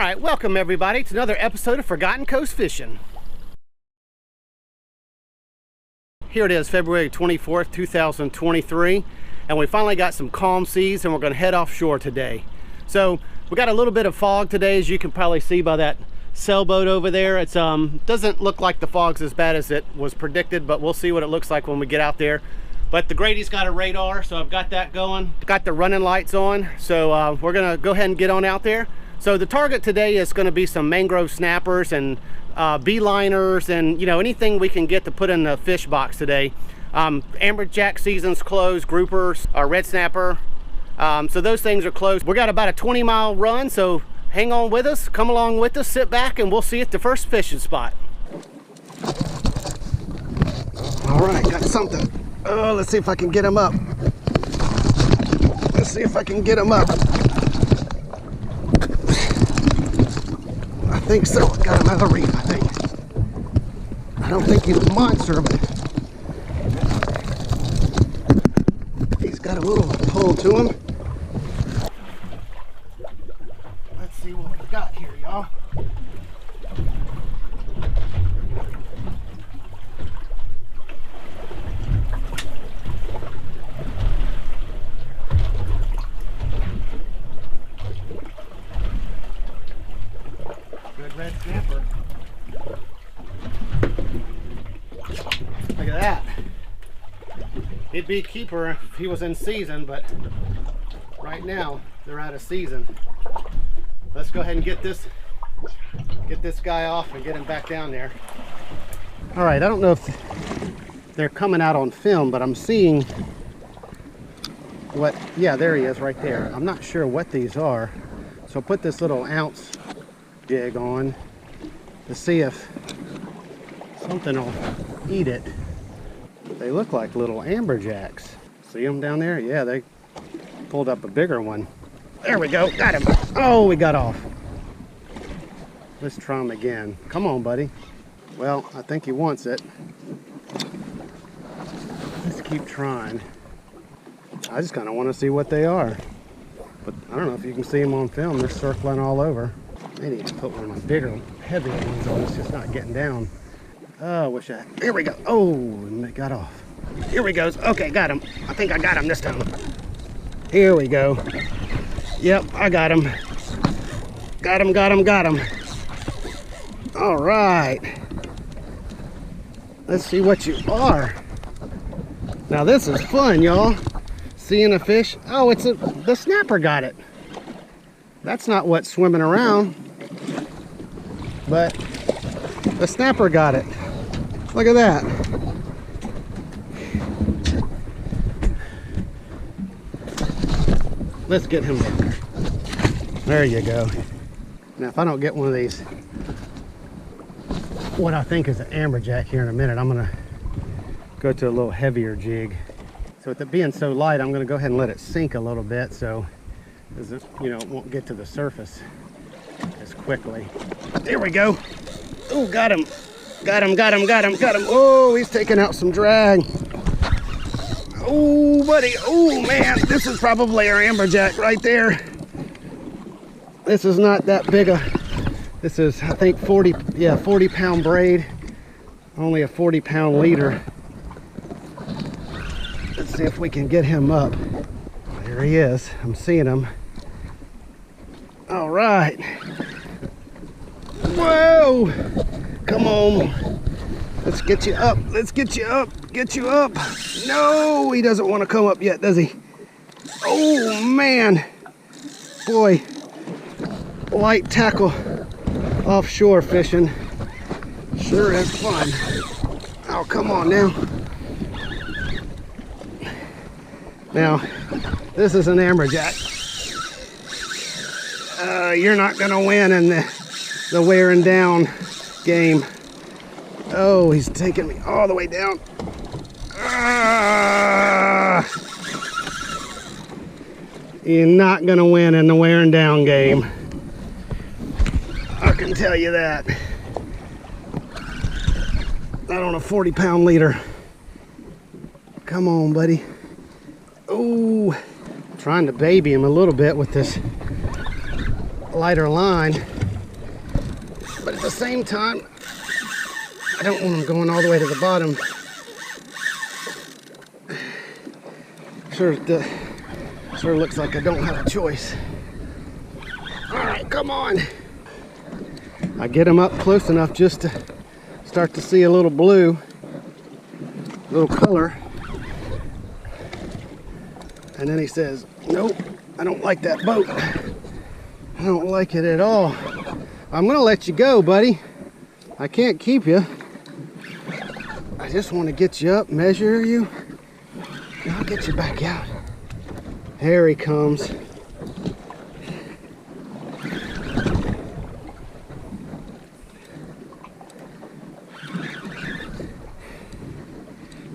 right, welcome everybody to another episode of Forgotten Coast Fishing. Here it is, February 24th, 2023, and we finally got some calm seas and we're gonna head offshore today. So we got a little bit of fog today, as you can probably see by that sailboat over there. It's doesn't look like the fog's as bad as it was predicted, but we'll see what it looks like when we get out there. But the Grady's got a radar, so I've got that going. Got the running lights on, so we're gonna go ahead and get on out there. So the target today is gonna be some mangrove snappers and beeliners and, you know, anything we can get to put in the fish box today. Amberjack season's closed, groupers, red snapper. So those things are closed. We got about a 20-mile run, so hang on with us, come along with us, sit back, and we'll see you at the first fishing spot. All right, got something. Oh, let's see if I can get him up. Let's see if I can get him up. I think so. Got him out of the reef, I think. I don't think he's a monster, but he's got a little pull to him. Let's see what we got here, y'all. Red snapper. Look at that. He'd be a keeper if he was in season, but right now they're out of season. Let's go ahead and get this guy off and get him back down there. All right, I don't know if they're coming out on film, but I'm seeing what, yeah, there he is right there. I'm not sure what these are. So I'll put this little ounce jig on to see if something will eat it. They look like little amberjacks. See them down there? Yeah, they pulled up a bigger one. There we go, got him. Oh, we got off. Let's try him again. Come on, buddy. Well, I think he wants it. Let's keep trying. I just kind of want to see what they are. But I don't know if you can see them on film. They're circling all over. I need to put one of my bigger, heavier ones on. It's just not getting down. Oh, wish I... Here we go. Oh, and it got off. Here we go. Okay, got him. I think I got him this time. Here we go. Yep, I got him. Got him, got him, got him. All right. Let's see what you are. Now this is fun, y'all. Seeing a fish. Oh, the snapper got it. That's not what's swimming around, but the snapper got it. Look at that. Let's get him there. There you go. Now, if I don't get one of these, what I think is an amberjack here in a minute, I'm gonna go to a little heavier jig. So with it being so light, I'm gonna go ahead and let it sink a little bit, so it, you know, it won't get to the surface as quickly. There we go. Oh, got him. Got him, got him, got him, got him. Oh, he's taking out some drag. Oh, buddy. Oh, man. This is probably our amberjack right there. This is not that big a... This is, I think, 40-pound braid. Only a 40-pound leader. Let's see if we can get him up. There he is. I'm seeing him. All right. Whoa! Come on. Let's get you up. Let's get you up. Get you up. No, he doesn't want to come up yet, does he? Oh, man. Boy. Light tackle offshore fishing. Sure is fun. Oh, come on now. Now, this is an amberjack. You're not gonna win in the wearing down game. Oh, he's taking me all the way down. You're not gonna win in the wearing down game. I can tell you that. Not on a 40-pound leader. Come on, buddy. Oh, trying to baby him a little bit with this lighter line. but at the same time, I don't want them going all the way to the bottom. Sure looks like I don't have a choice. All right, come on. I get him up close enough just to start to see a little blue, a little color. And then he says, nope, I don't like that boat. I don't like it at all. I'm gonna let you go, buddy. I can't keep you. I just want to get you up, measure you, and I'll get you back out. There he comes.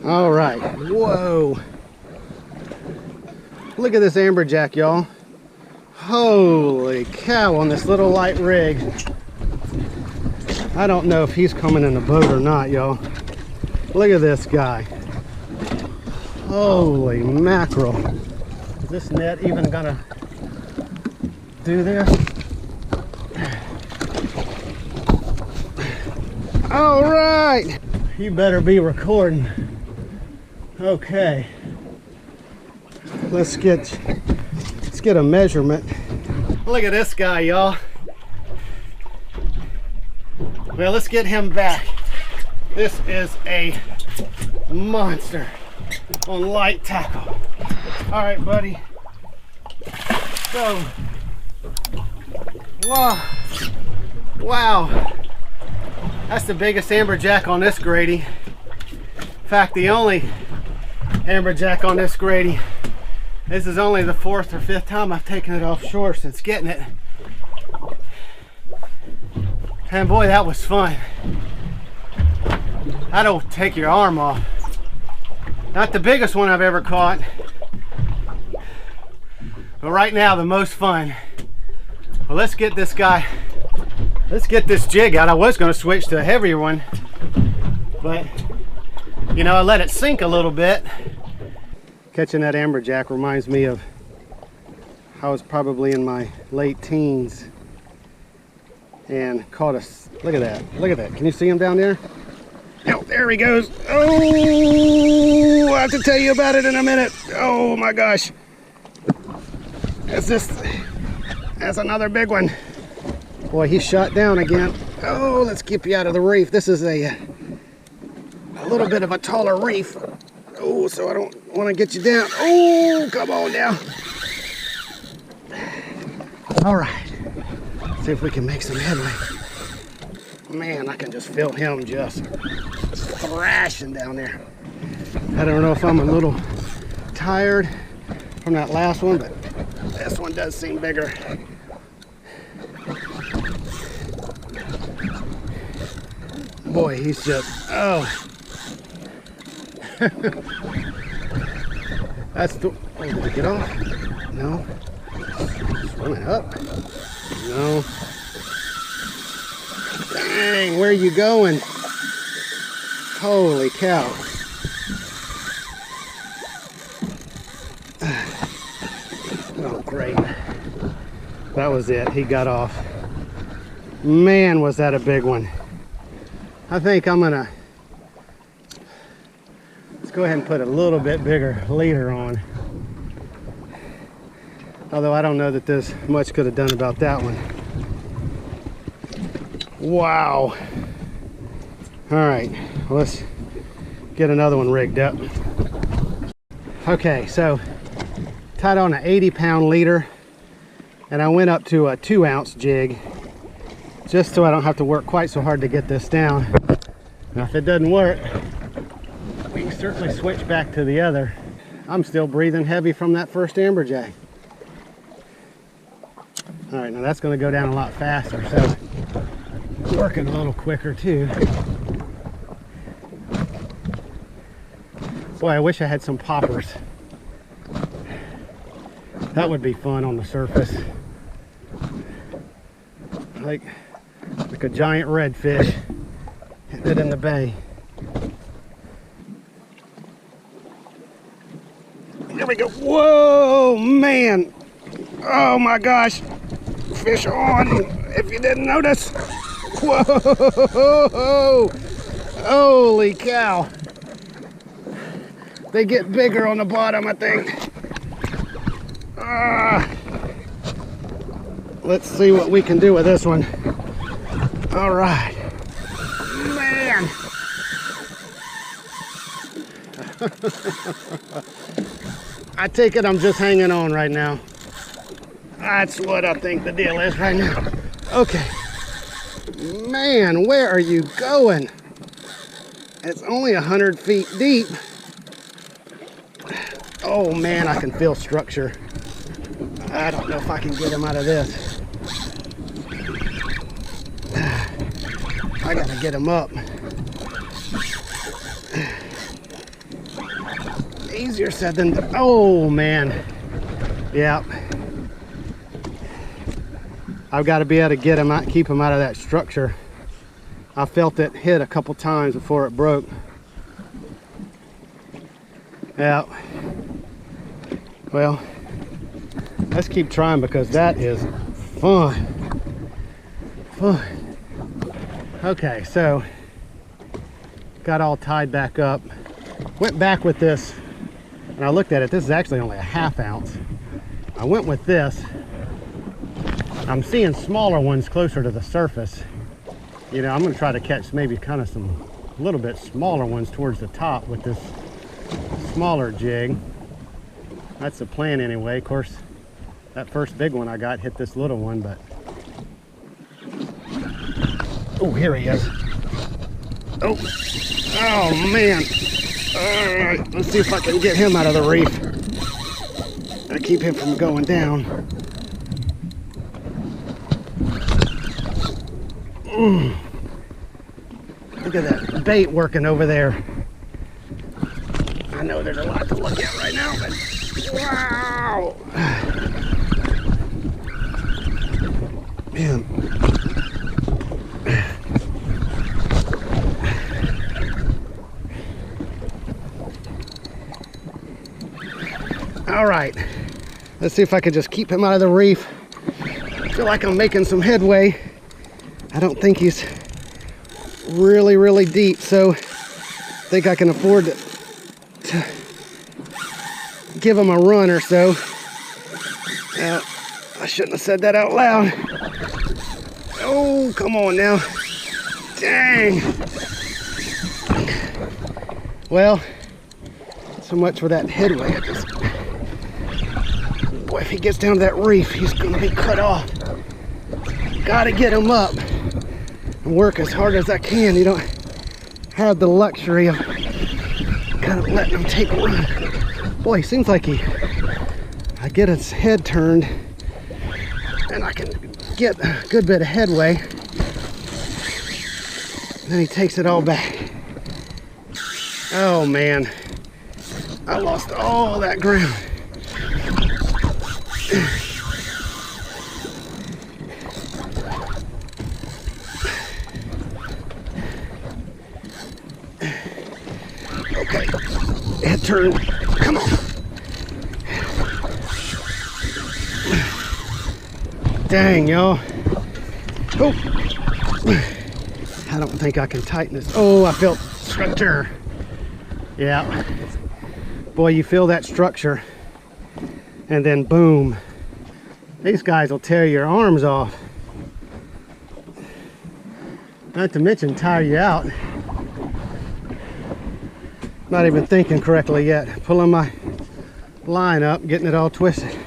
All right, whoa. Look at this amberjack, y'all. Holy cow, on this little light rig. I don't know if he's coming in the boat or not, y'all. Look at this guy. Holy mackerel. Is this net even gonna do this? All right. You better be recording. Okay. Let's get a measurement. Look at this guy, y'all. Well, let's get him back. This is a monster on light tackle. All right, buddy. So, wow. That's the biggest amberjack on this Grady. In fact, the only amberjack on this Grady. This is only the 4th or 5th time I've taken it offshore since getting it. And boy, that was fun. That'll take your arm off. Not the biggest one I've ever caught, but right now the most fun. Well, let's get this guy, let's get this jig out. I was going to switch to a heavier one, but you know, I let it sink a little bit. Catching that amberjack reminds me of, I was probably in my late teens and caught a, look at that. Can you see him down there? Oh, there he goes. Oh, I'll have to tell you about it in a minute. Oh my gosh. That's another big one. Boy, he's shot down again. Oh, let's keep you out of the reef. This is a little bit of a taller reef. Oh, so I don't want to get you down. Oh, come on now. All right. Let's see if we can make some headway. Man, I can just feel him just thrashing down there. I don't know if I'm a little tired from that last one, but this one does seem bigger. Boy, he's just, oh. That's the, oh, did it get off? No. Swimming up? No. Dang, where are you going? Holy cow. Oh, great. That was it. He got off. Man, was that a big one. I think I'm gonna, let's go ahead and put a little bit bigger leader on. Although I don't know that there's much could have done about that one. Wow. All right, let's get another one rigged up. Okay, so tied on an 80-pound leader, and I went up to a 2-ounce jig just so I don't have to work quite so hard to get this down. Now, if it doesn't work, we can certainly switch back to the other. I'm still breathing heavy from that first amberjack. All right, now that's going to go down a lot faster, so working a little quicker too. Boy, I wish I had some poppers. That would be fun on the surface. Like a giant redfish hitting it in the bay. There we go. Whoa, man. Oh my gosh. Fish on, if you didn't notice. Whoa! Holy cow! They get bigger on the bottom, I think. Let's see what we can do with this one. All right. Man! I take it I'm just hanging on right now. That's what I think the deal is right now. Okay. Man, where are you going? It's only 100 feet deep. Oh man, I can feel structure. I don't know if I can get him out of this. I gotta get him up. Easier said than done. Oh man. Yeah. I've got to be able to get him out, keep him out of that structure. I felt it hit a couple times before it broke. Yeah. Well, let's keep trying because that is fun. Fun. Okay, so got all tied back up. Went back with this, and I looked at it. This is actually only a 1/2 ounce. I went with this. I'm seeing smaller ones closer to the surface. You know, I'm going to try to catch maybe kind of some a little bit smaller ones towards the top with this smaller jig. That's the plan anyway. Of course, that first big one I got hit this little one, but oh, here he is. Oh, oh man. All right, let's see if I can get him out of the reef. I keep him from going down. Look at that bait working over there. I know there's a lot to look at right now, but wow! Man. All right, let's see if I can just keep him out of the reef. I feel like I'm making some headway. I don't think he's really deep, so I think I can afford to give him a run or so. I shouldn't have said that out loud. Oh, come on now. Dang. Well, so much for that headway. Boy, if he gets down to that reef, he's gonna be cut off. Gotta get him up and work as hard as I can. You don't have the luxury of kind of letting him take a run. Boy, he seems like I get his head turned and I can get a good bit of headway. And then he takes it all back. Oh man, I lost all that ground. Okay, head turn, come on. Dang, y'all. Oh, I don't think I can tighten this. Oh, I felt structure. Yeah, boy, you feel that structure and then boom, these guys will tear your arms off. Not to mention tire you out. Not even thinking correctly yet. Pulling my line up, getting it all twisted.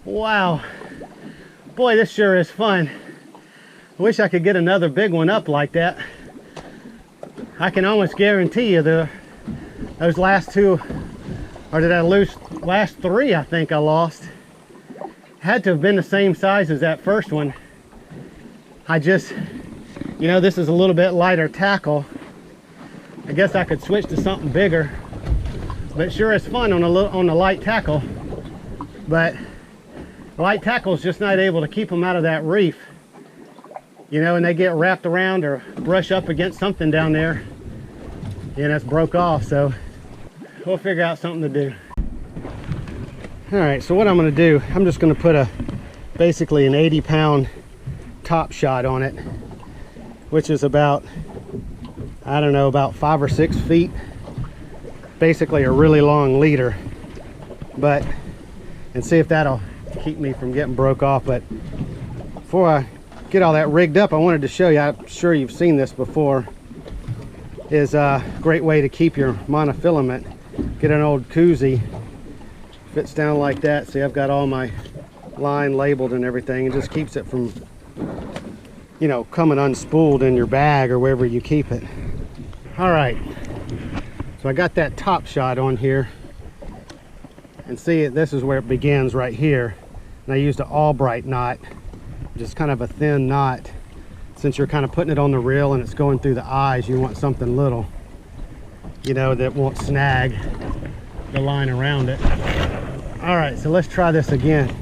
Wow, boy, this sure is fun. I wish I could get another big one up like that. I can almost guarantee you those last two, or did I lose last three? I think I lost. Had to have been the same size as that first one. I just, you know, this is a little bit lighter tackle. I guess I could switch to something bigger, but sure is fun on the light tackle. But light tackle is just not able to keep them out of that reef, you know, and they get wrapped around or brush up against something down there and it's broke off. So we'll figure out something to do. All right, so what I'm going to do, I'm just going to put basically an 80-pound top shot on it, which is about, I don't know, about 5 or 6 feet. Basically a really long leader. But, and see if that'll keep me from getting broke off. But before I get all that rigged up, I wanted to show you, I'm sure you've seen this before, is a great way to keep your monofilament. Get an old koozie, fits down like that. See, I've got all my line labeled and everything. It just keeps it from, you know, coming unspooled in your bag or wherever you keep it. All right, so I got that top shot on here, and see, this is where it begins right here. And I used an Albright knot, just kind of a thin knot. Since you're kind of putting it on the reel and it's going through the eyes, you want something little, you know, that won't snag the line around it. All right, so let's try this again.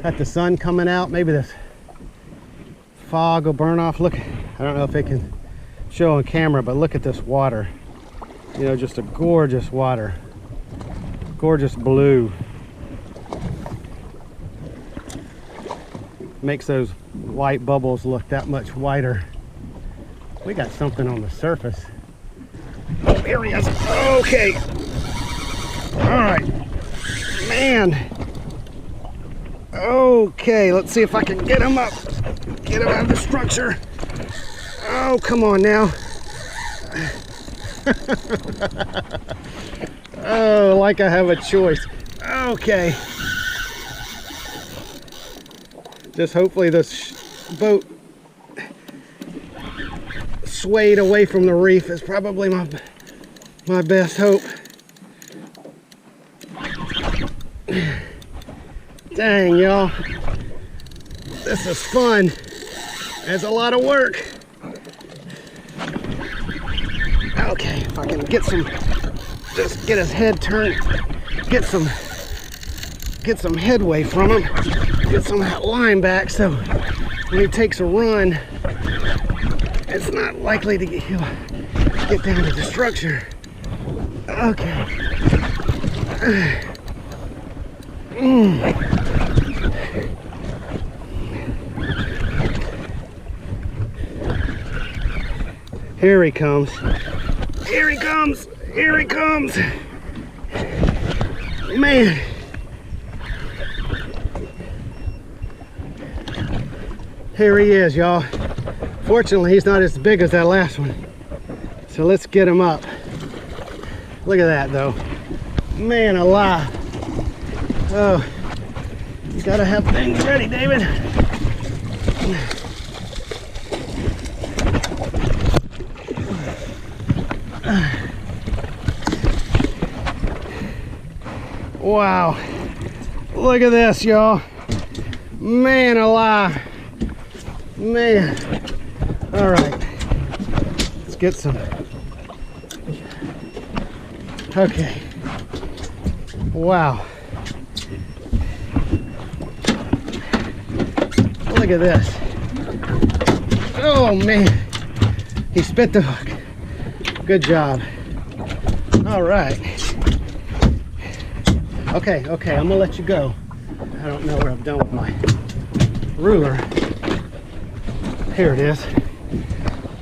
Got the sun coming out. Maybe this fog will burn off. Look, I don't know if it can show on camera, but look at this water. You know, just a gorgeous water. Gorgeous blue. Makes those white bubbles look that much whiter. We got something on the surface. Oh, here he is. Okay. All right. Man. Okay, let's see if I can get him up. Get him out of the structure. Oh, come on now. Oh, like I have a choice. Okay. Just hopefully this boat swayed away from the reef is probably my best hope. Dang, y'all. This is fun. It's a lot of work. Okay, if I can get some, just get his head turned, get some headway from him, get some of that line back, so when he takes a run, it's not likely to get down to the structure. Okay. Here he comes. Here he comes. Here he comes. Man. Here he is, y'all. Fortunately, he's not as big as that last one. So let's get him up. Look at that, though. Man alive. Oh, you gotta have things ready, David. Wow. Look at this, y'all. Man alive. Man. All right. Let's get some. Okay. Wow. Look at this. Oh man. He spit the hook. Good job. All right. Okay, I'm gonna let you go. I don't know where I'm done with my ruler. Here it is.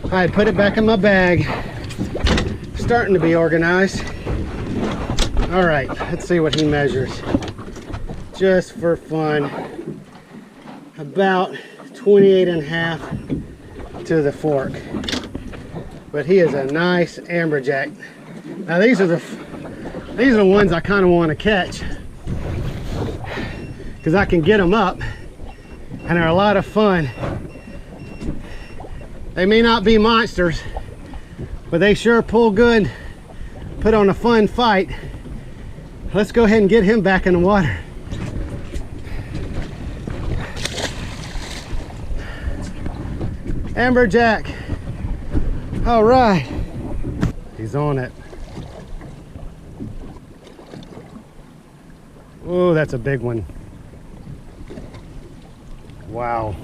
All right, put it back in my bag. Starting to be organized. All right, let's see what he measures. Just for fun. About 28.5 to the fork. But he is a nice amberjack. Now these are the ones I kind of want to catch, because I can get them up and they're a lot of fun. They may not be monsters, but they sure pull good, put on a fun fight. Let's go ahead and get him back in the water. Amberjack. All right, he's on it. Oh, that's a big one. Wow.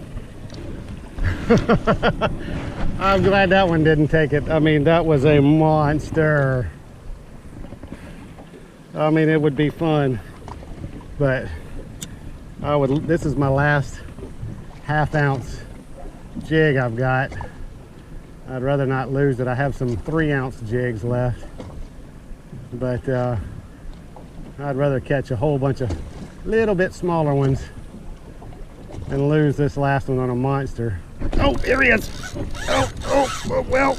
I'm glad that one didn't take it. I mean, that was a monster. I mean, it would be fun, but this is my last 1/2 ounce jig I've got. I'd rather not lose it. I have some 3-ounce jigs left, but I'd rather catch a whole bunch of little bit smaller ones than lose this last one on a monster. Oh, here he is. Oh, well,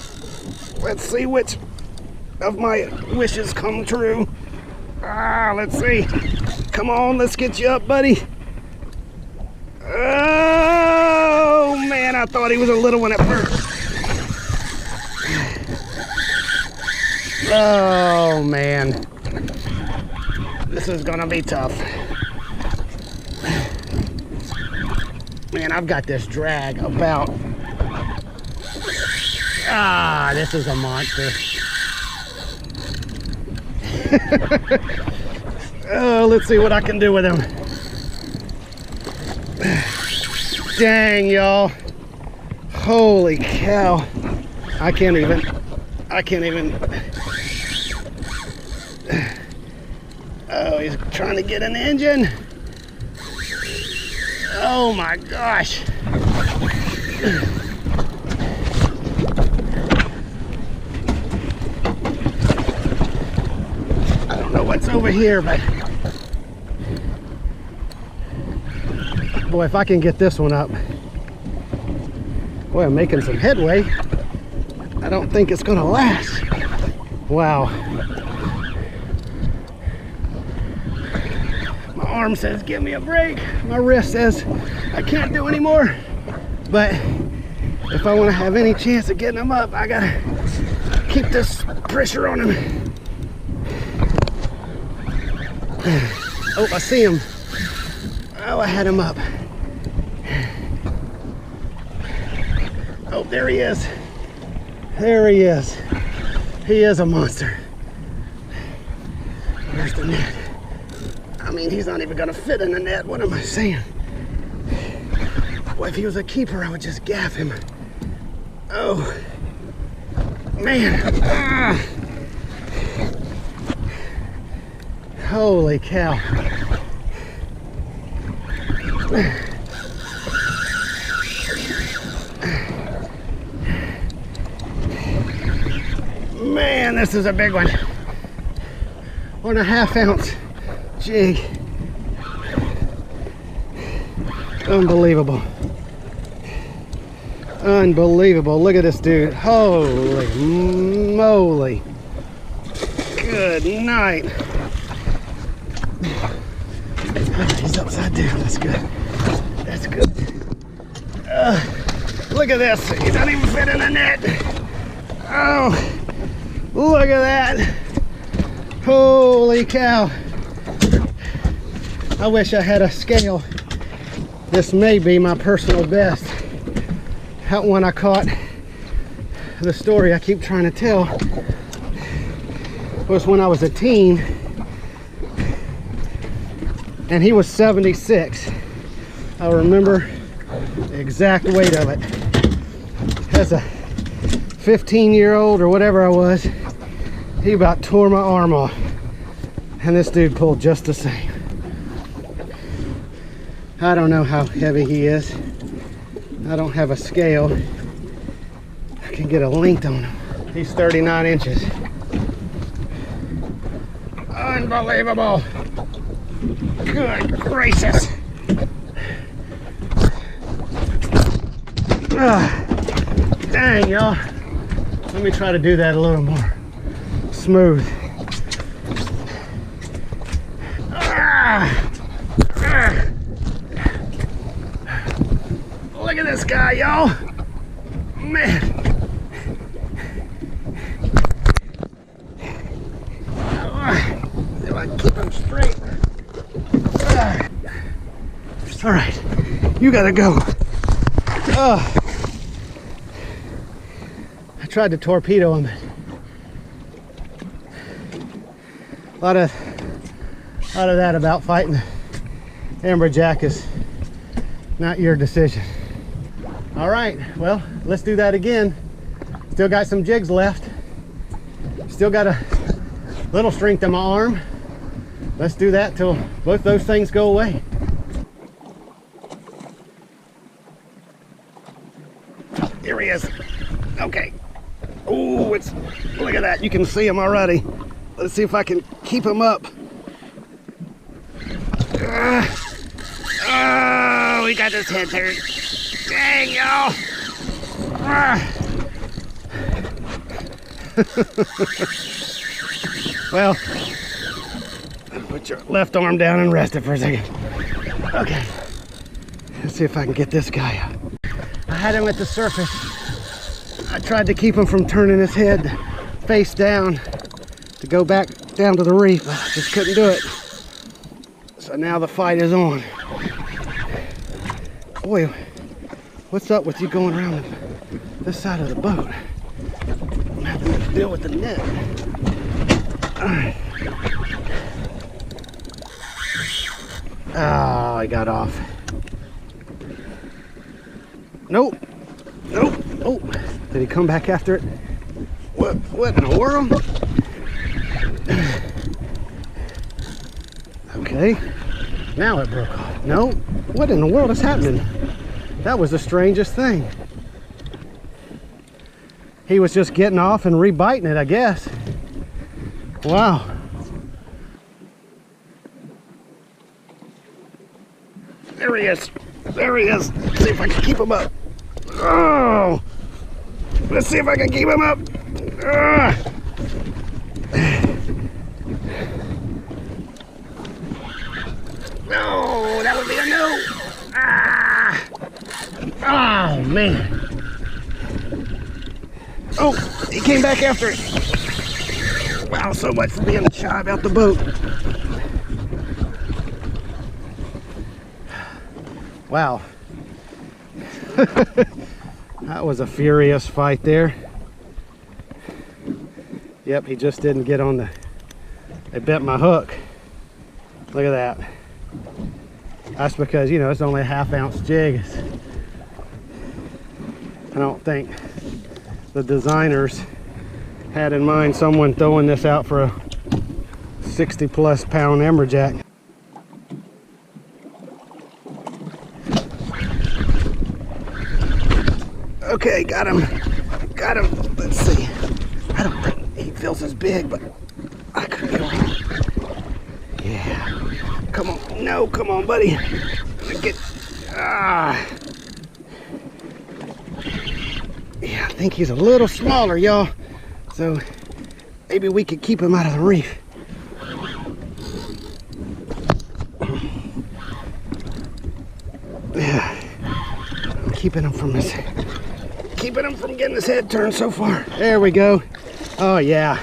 let's see which of my wishes come true. Let's see. Come on, let's get you up, buddy. Oh, man, I thought he was a little one at first. Oh, man. This is gonna be tough. Man, I've got this drag about. This is a monster. Oh, let's see what I can do with him. Dang, y'all. Holy cow. I can't even. Oh, he's trying to get an engine. Oh my gosh. I don't know what's over here, but boy, if I can get this one up. Boy, I'm making some headway. I don't think it's gonna last. Wow. My arm says give me a break. My wrist says I can't do anymore. But if I want to have any chance of getting him up, I gotta keep this pressure on him. Oh, I see him. Oh, I had him up. Oh, there he is. There he is. He is a monster. Where's the net? I mean, he's not even gonna fit in the net. What am I saying? Boy, if he was a keeper, I would just gaff him. Oh, man. Holy cow. Man, this is a big one. 1.5 ounce jig. Unbelievable. Unbelievable. Look at this dude. Holy moly. Good night. He's upside down. That's good. That's good. Look at this. He doesn't even fit in the net. Oh, look at that. Holy cow. I wish I had a scale. This may be my personal best. That one I caught, the story I keep trying to tell, was when I was a teen, and he was 76. I remember the exact weight of it. As a 15-year-old or whatever I was, he about tore my arm off, and this dude pulled just the same. I don't know how heavy he is. I don't have a scale. I can get a length on him. He's 39 inches. Unbelievable. Good gracious. Dang, y'all. Let me try to do that a little more smooth. Look at this guy, y'all. Man. See if I can keep him straight. All right, you gotta go. I tried to torpedo him. A lot of that about fighting the amberjack is not your decision. All right, well, let's do that again. Still got some jigs left. Still got a little strength in my arm. Let's do that till both those things go away. You can see him already. Let's see if I can keep him up. Oh, we got his head turned. Dang, y'all. Well, put your left arm down and rest it for a second. Okay, let's see if I can get this guy up. I had him at the surface. I tried to keep him from turning his head face down to go back down to the reef, but I just couldn't do it. So now the fight is on. Boy, what's up with you going around this side of the boat? I'm having to deal with the net. All right. Oh, I got off. Nope. Nope. Oh, did he come back after it? What in the world? Okay. Now it broke off. No. What in the world is happening? That was the strangest thing. He was just getting off and rebiting it, I guess. Wow. There he is. There he is. Let's see if I can keep him up. Oh! Let's see if I can keep him up. No, that would be a no. Ah! Oh, man. Oh, he came back after it. Wow, so much for being shy about the boat. Wow. That was a furious fight there. Yep, he just didn't get on the... They bent my hook. Look at that. That's because, you know, it's only a half-ounce jig. I don't think the designers had in mind someone throwing this out for a 60-plus pound amberjack. Okay, got him. Got him. Let's see. I don't think he feels as big, but I could feel him. Yeah. Come on. No, come on, buddy. Get. Ah. Yeah, I think he's a little smaller, y'all. So maybe we could keep him out of the reef. Yeah. I'm keeping him from getting his head turned so far. There we go. Oh yeah.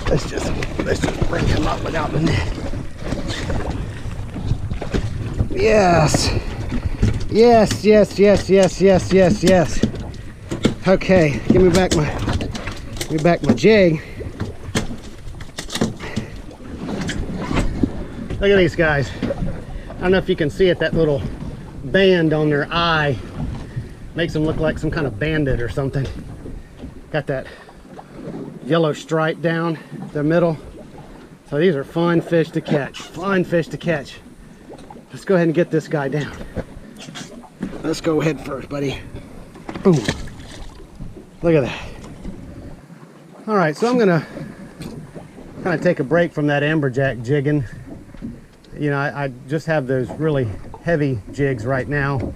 Let's just bring him up without the net. Yes. Yes, yes, yes, yes, yes, yes, yes. Okay, give me back my jig. Look at these guys. I don't know if you can see it, that little band on their eye makes them look like some kind of bandit or something. Got that yellow stripe down the middle. So these are fun fish to catch. Fun fish to catch. Let's go ahead and get this guy down. Let's go head first, buddy. Boom. Look at that. All right, so I'm gonna kind of take a break from that amberjack jigging. You know, I just have those really heavy jigs right now,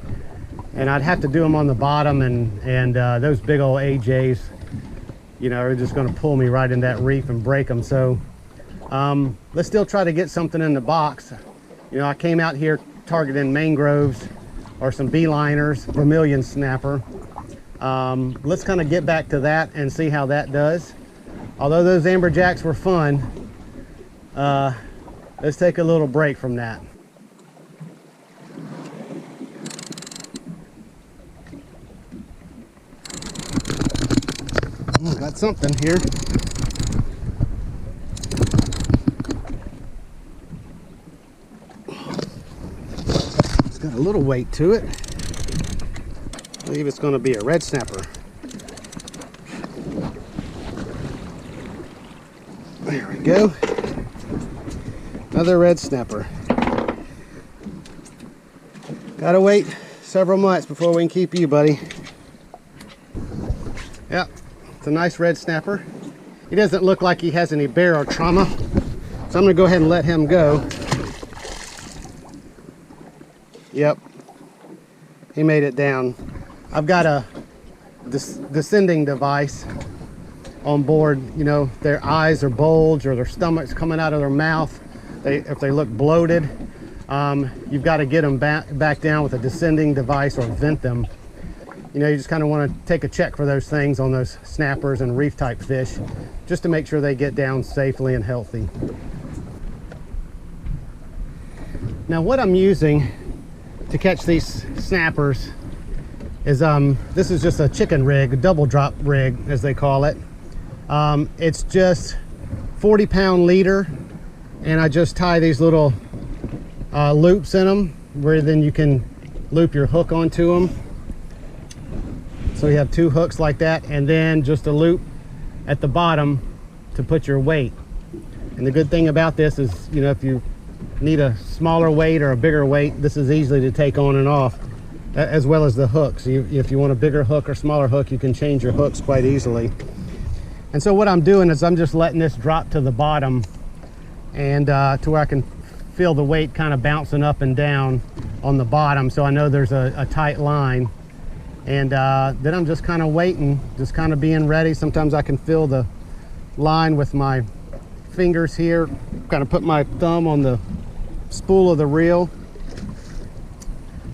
and I'd have to do them on the bottom, and those big old AJs, you know, are just going to pull me right in that reef and break them. So let's still try to get something in the box. You know, I came out here targeting mangroves or some beeliners, vermilion snapper. Let's kind of get back to that and see how that does. Although those amberjacks were fun, let's take a little break from that. Got something here. It's got a little weight to it. I believe it's going to be a red snapper. There we go. Another red snapper. Gotta wait several months before we can keep you, buddy. Yep, it's a nice red snapper. He doesn't look like he has any barrel trauma, so I'm gonna go ahead and let him go. Yep, he made it down. I've got a descending device on board. You know, their eyes are bulged or their stomach's coming out of their mouth. If they look bloated, you've got to get them back down with a descending device or vent them. You know, you just kind of want to take a check for those things on those snappers and reef type fish, just to make sure they get down safely and healthy. Now what I'm using to catch these snappers is, this is just a chicken rig, a double drop rig as they call it. It's just 40-pound leader, and I just tie these little loops in them where then you can loop your hook onto them. So you have two hooks like that, and then just a loop at the bottom to put your weight. And the good thing about this is, you know, if you need a smaller weight or a bigger weight, this is easy to take on and off, as well as the hooks. If you want a bigger hook or smaller hook, you can change your hooks quite easily. And so what I'm doing is I'm just letting this drop to the bottom, and to where I can feel the weight kind of bouncing up and down on the bottom, so I know there's a tight line. And then I'm just kind of waiting, just kind of being ready. Sometimes I can feel the line with my fingers here, kind of put my thumb on the spool of the reel,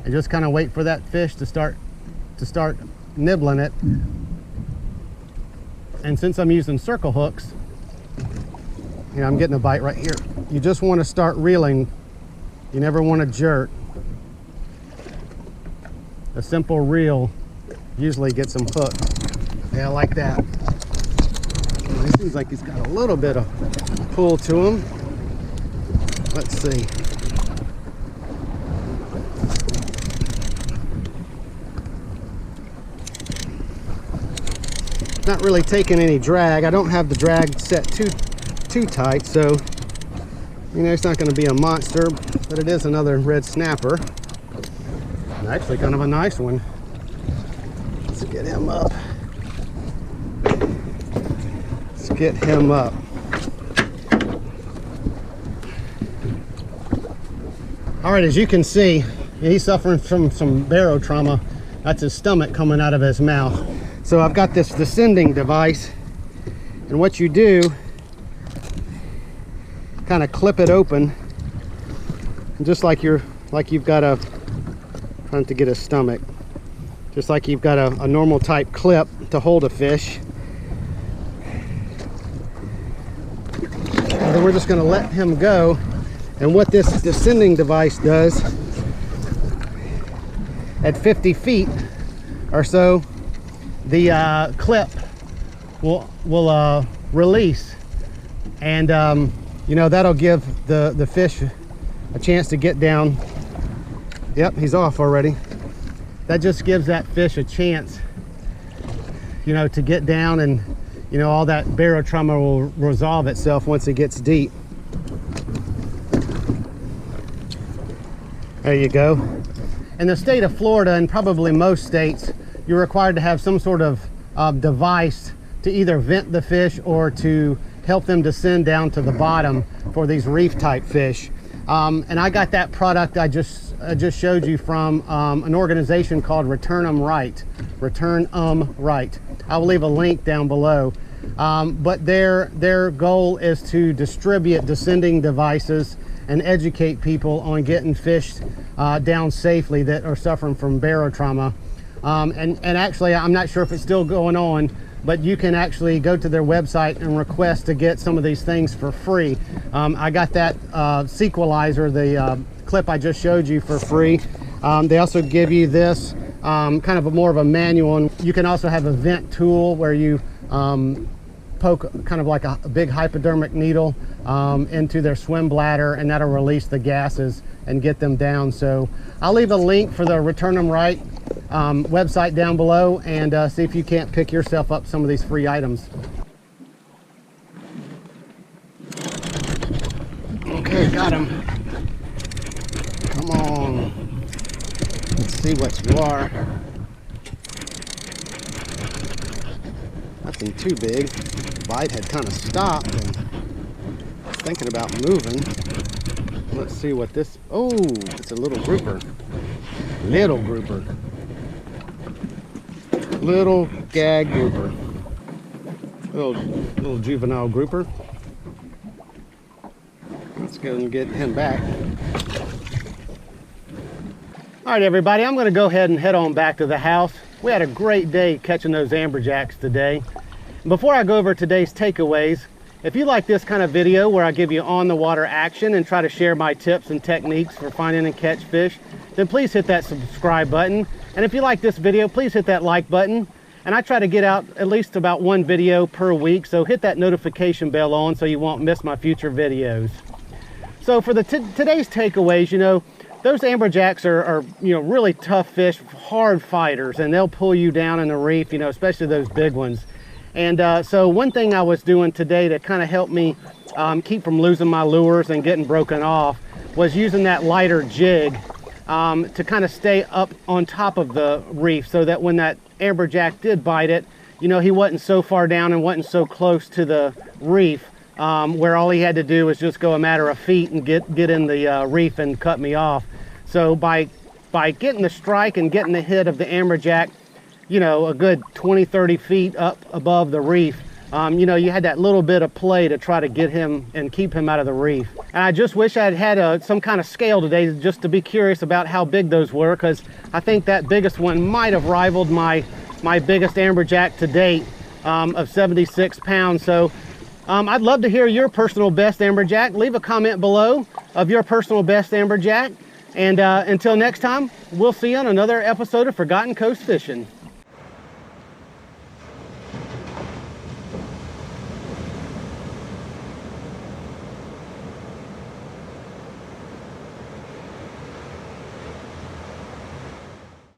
and just kind of wait for that fish to start nibbling it. And since I'm using circle hooks, you know, I'm getting a bite right here. You just want to start reeling. You never want to jerk. A simple reel usually gets them hooked. Yeah, like that. It seems like he's got a little bit of pull to him. Let's see. Not really taking any drag. I don't have the drag set too tight, so you know, it's not going to be a monster, but it is another red snapper. And actually kind of a nice one. Let's get him up. Let's get him up. All right, as you can see, he's suffering from some barrow trauma. That's his stomach coming out of his mouth. So I've got this descending device, and what you do, kind of clip it open, and just like you've got a, trying to get his stomach, just like you've got a normal type clip to hold a fish. And then we're just going to let him go. And what this descending device does, at 50 feet or so, the clip will release, and you know, that'll give the fish a chance to get down. Yep, he's off already. That just gives that fish a chance, you know, to get down, and you know, all that barrow trauma will resolve itself once it gets deep. There you go. In the state of Florida, and probably most states, you're required to have some sort of device to either vent the fish or to help them descend down to the bottom for these reef type fish. And I got that product I just showed you from an organization called Return 'em Right. Return 'em Right. I will leave a link down below. But their goal is to distribute descending devices and educate people on getting fish down safely that are suffering from barrow trauma. And actually, I'm not sure if it's still going on, but you can actually go to their website and request to get some of these things for free. I got that sequelizer, the clip I just showed you, for free. They also give you this kind of more of a manual, and you can also have a vent tool where you poke kind of like a big hypodermic needle into their swim bladder, and that'll release the gases and get them down. So I'll leave a link for the Return 'em Right website down below, and see if you can't pick yourself up some of these free items. Okay, got him. Come on. Let's see what you are. Nothing too big. bite had kind of stopped and was thinking about moving. Let's see what this, oh, it's a little grouper. Little grouper. Little gag grouper. Little juvenile grouper. Let's go and get him back. All right, everybody, I'm going to go ahead and head on back to the house. We had a great day catching those amberjacks today. Before I go over today's takeaways, if you like this kind of video where I give you on the water action and try to share my tips and techniques for finding and catch fish, then please hit that subscribe button. And if you like this video, please hit that like button. And I try to get out at least about one video per week, so hit that notification bell on so you won't miss my future videos. So for the today's takeaways, you know, those amberjacks are really tough fish, hard fighters, and they'll pull you down in the reef, you know, especially those big ones. And so one thing I was doing today to kind of help me keep from losing my lures and getting broken off was using that lighter jig to kind of stay up on top of the reef, so that when that amberjack did bite it, you know, he wasn't so far down and wasn't so close to the reef where all he had to do was just go a matter of feet and get in the reef and cut me off. So by getting the strike and getting the hit of the amberjack, you know, a good 20-30 feet up above the reef, you know, you had that little bit of play to try to get him and keep him out of the reef. And I just wish I'd had some kind of scale today just to be curious about how big those were, because I think that biggest one might have rivaled my biggest amberjack to date of 76 pounds. So I'd love to hear your personal best amberjack. Leave a comment below of your personal best amberjack. And until next time, we'll see you on another episode of Forgotten Coast Fishing.